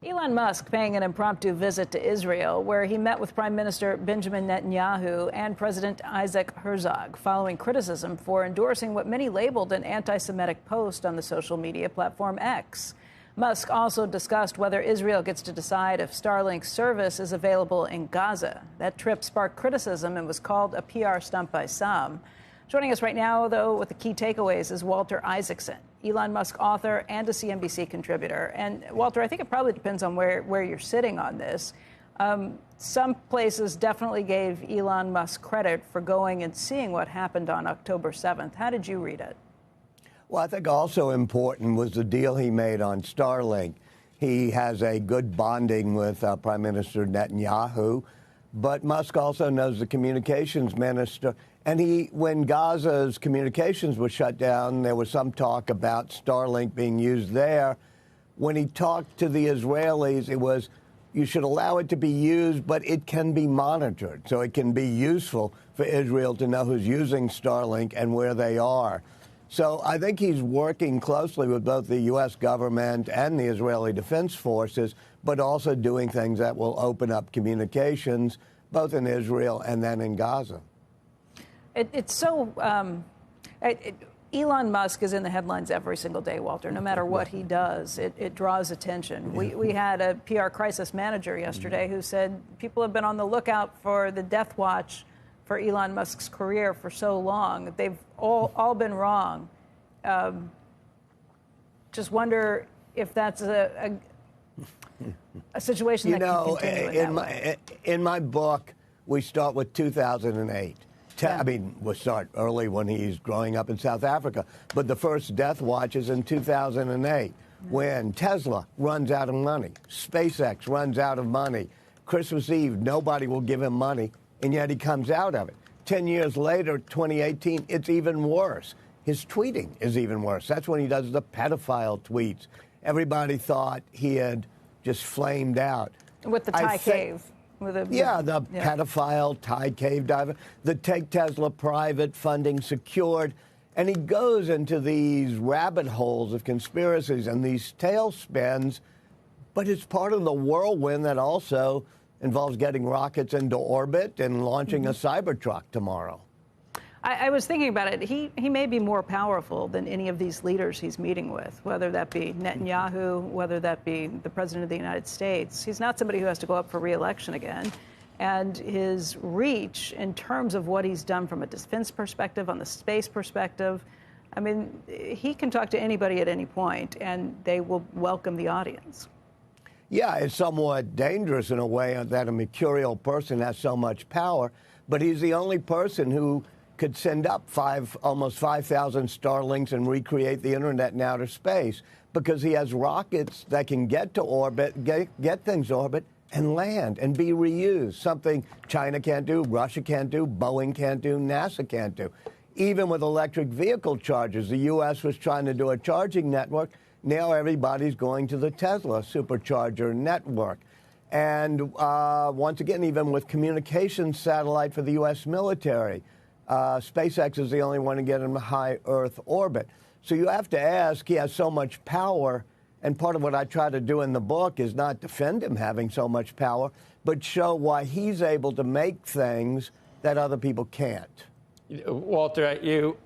Elon Musk paying an impromptu visit to Israel, where he met with Prime Minister Benjamin Netanyahu and President Isaac Herzog, following criticism for endorsing what many labeled an anti-Semitic post on the social media platform X. Musk also discussed whether Israel gets to decide if Starlink's service is available in Gaza. That trip sparked criticism and was called a PR stunt by some. Joining us right now, though, with the key takeaways is Walter Isaacson, Elon Musk author and a CNBC contributor. And Walter, I think it probably depends on where you're sitting on this. Some places definitely gave Elon Musk credit for going and seeing what happened on October 7th. How did you read it? Well, I think also important was the deal he made on Starlink. He has a good bonding with Prime Minister Netanyahu, but Musk also knows the communications minister. And when Gaza's communications were shut down, there was some talk about Starlink being used there. When he talked to the Israelis, it was, you should allow it to be used, but it can be monitored. So it can be useful for Israel to know who's using Starlink and where they are. So I think he's working closely with both the U.S. government and the Israeli Defense Forces, but also doing things that will open up communications, both in Israel and then in Gaza. Elon Musk is in the headlines every single day, Walter. No matter what he does, it draws attention. We had a PR crisis manager yesterday who said people have been on the lookout for the death watch for Elon Musk's career for so long. They've all been wrong. Just wonder if that's a situation that can continue in my book, we start with 2008. I mean, we'll start early when he's growing up in South Africa. But the first death watch is in 2008, when Tesla runs out of money, SpaceX runs out of money. Christmas Eve, nobody will give him money, and yet he comes out of it. 10 years later, 2018, it's even worse. His tweeting is even worse. That's when he does the pedophile tweets. Everybody thought he had just flamed out. With the Thai cave. The pedophile Thai cave diver, the take Tesla private, funding secured. And he goes into these rabbit holes of conspiracies and these tailspins, but it's part of the whirlwind that also involves getting rockets into orbit and launching a Cybertruck tomorrow. I was thinking about it. He may be more powerful than any of these leaders he's meeting with, whether that be Netanyahu, whether that be the president of the United States. He's not somebody who has to go up for re-election again. And his reach in terms of what he's done from a defense perspective, on the space perspective, I mean, he can talk to anybody at any point, and they will welcome the audience. Yeah, it's somewhat dangerous in a way that a mercurial person has so much power, but he's the only person who could send up almost 5,000 Starlinks and recreate the internet in outer space, because he has rockets that can get to orbit, get things to orbit, and land and be reused, something China can't do, Russia can't do, Boeing can't do, NASA can't do. Even with electric vehicle chargers, the U.S. was trying to do a charging network. Now everybody's going to the Tesla supercharger network. And once again, even with communications satellite for the U.S. military, SpaceX is the only one to get in a high Earth orbit. So you have to ask, he has so much power, and part of what I try to do in the book is not defend him having so much power, but show why he's able to make things that other people can't. Walter, you,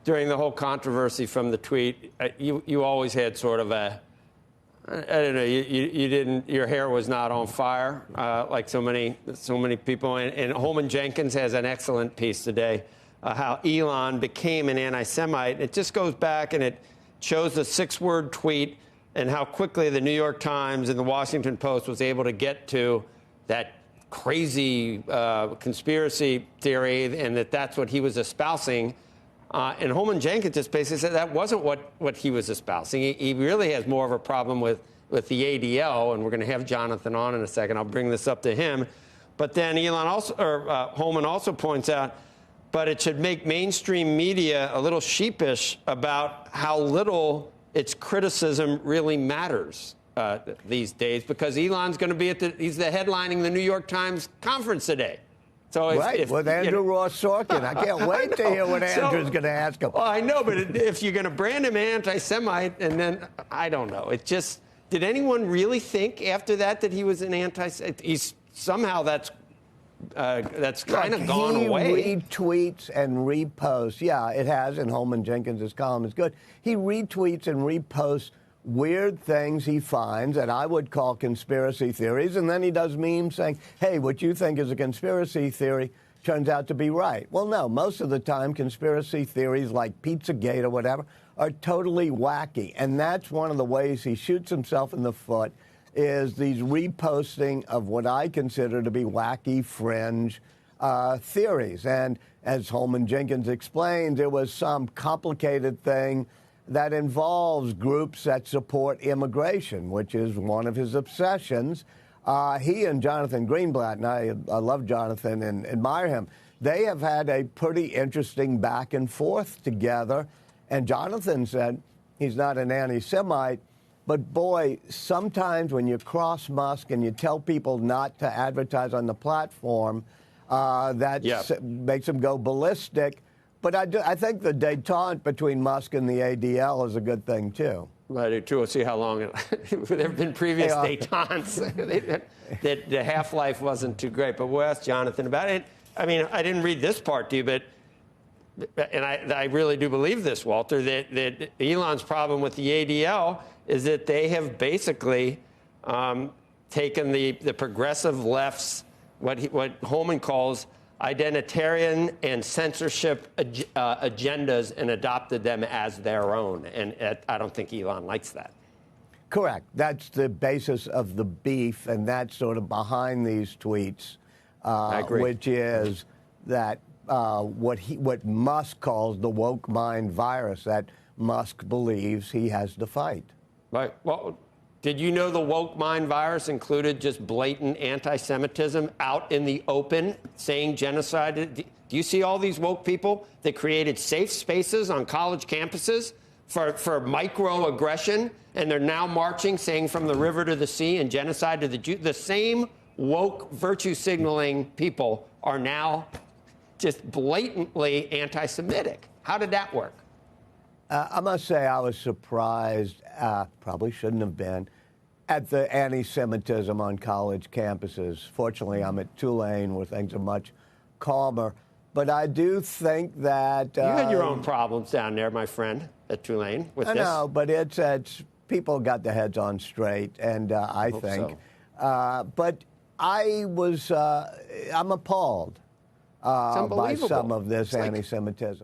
during the whole controversy from the tweet, you always had sort of a, I don't know, you didn't, your hair was not on fire like so many people. And Holman Jenkins has an excellent piece today, how Elon became an anti-Semite. It just goes back and it shows the 6-word tweet and how quickly the New York Times and the Washington Post was able to get to that crazy conspiracy theory, and that's what he was espousing. And Holman Jenkins just basically said that wasn't what he was espousing. He really has more of a problem with the ADL, and we're going to have Jonathan on in a second. I'll bring this up to him. But then Holman also points out, but it should make mainstream media a little sheepish about how little its criticism really matters these days, because Elon's going to be he's headlining the New York Times conference today. So with Andrew Ross Sorkin. I can't wait to hear what Andrew's going to ask him. Well, I know, but if you're going to brand him anti-Semite, and then, I don't know. It just, did anyone really think after that he was an he's somehow that's kind of gone away. He retweets and reposts. Yeah, it has, and Holman Jenkins' column is good. He retweets and reposts weird things he finds that I would call conspiracy theories, and then he does memes saying, hey, what you think is a conspiracy theory turns out to be right. Well, no, most of the time conspiracy theories like Pizzagate or whatever are totally wacky, and that's one of the ways he shoots himself in the foot is these reposting of what I consider to be wacky fringe theories. And as Holman Jenkins explained, there was some complicated thing that involves groups that support immigration, which is one of his obsessions. He and Jonathan Greenblatt, and I love Jonathan and admire him, they have had a pretty interesting back and forth together. And Jonathan said he's not an anti-Semite, but boy, sometimes when you cross Musk and you tell people not to advertise on the platform, that makes them go ballistic. But I think the détente between Musk and the ADL is a good thing, too. I do, too. We'll see how long there have been previous détentes that the half-life wasn't too great. But we'll ask Jonathan about it. I mean, I didn't read this part to you, but and I really do believe this, Walter, that Elon's problem with the ADL is that they have basically taken the progressive left's, what Holman calls identitarian and censorship agendas and adopted them as their own. And I don't think Elon likes that. Correct. That's the basis of the beef, and that's sort of behind these tweets, I agree. Which is that what Musk calls the woke mind virus that Musk believes he has to fight. Right. Well, did you know the woke mind virus included just blatant anti-Semitism out in the open, saying genocide? Do you see all these woke people that created safe spaces on college campuses for microaggression, and they're now marching, saying from the river to the sea and genocide to the Jews? The same woke virtue signaling people are now just blatantly anti-Semitic. How did that work? I must say I was surprised, probably shouldn't have been, at the anti-Semitism on college campuses. Fortunately, I'm at Tulane where things are much calmer. But I do think that... you had your own problems down there, my friend, at Tulane with this. I know, but it's people got their heads on straight, and I think. So. But I'm appalled by some of this anti-Semitism.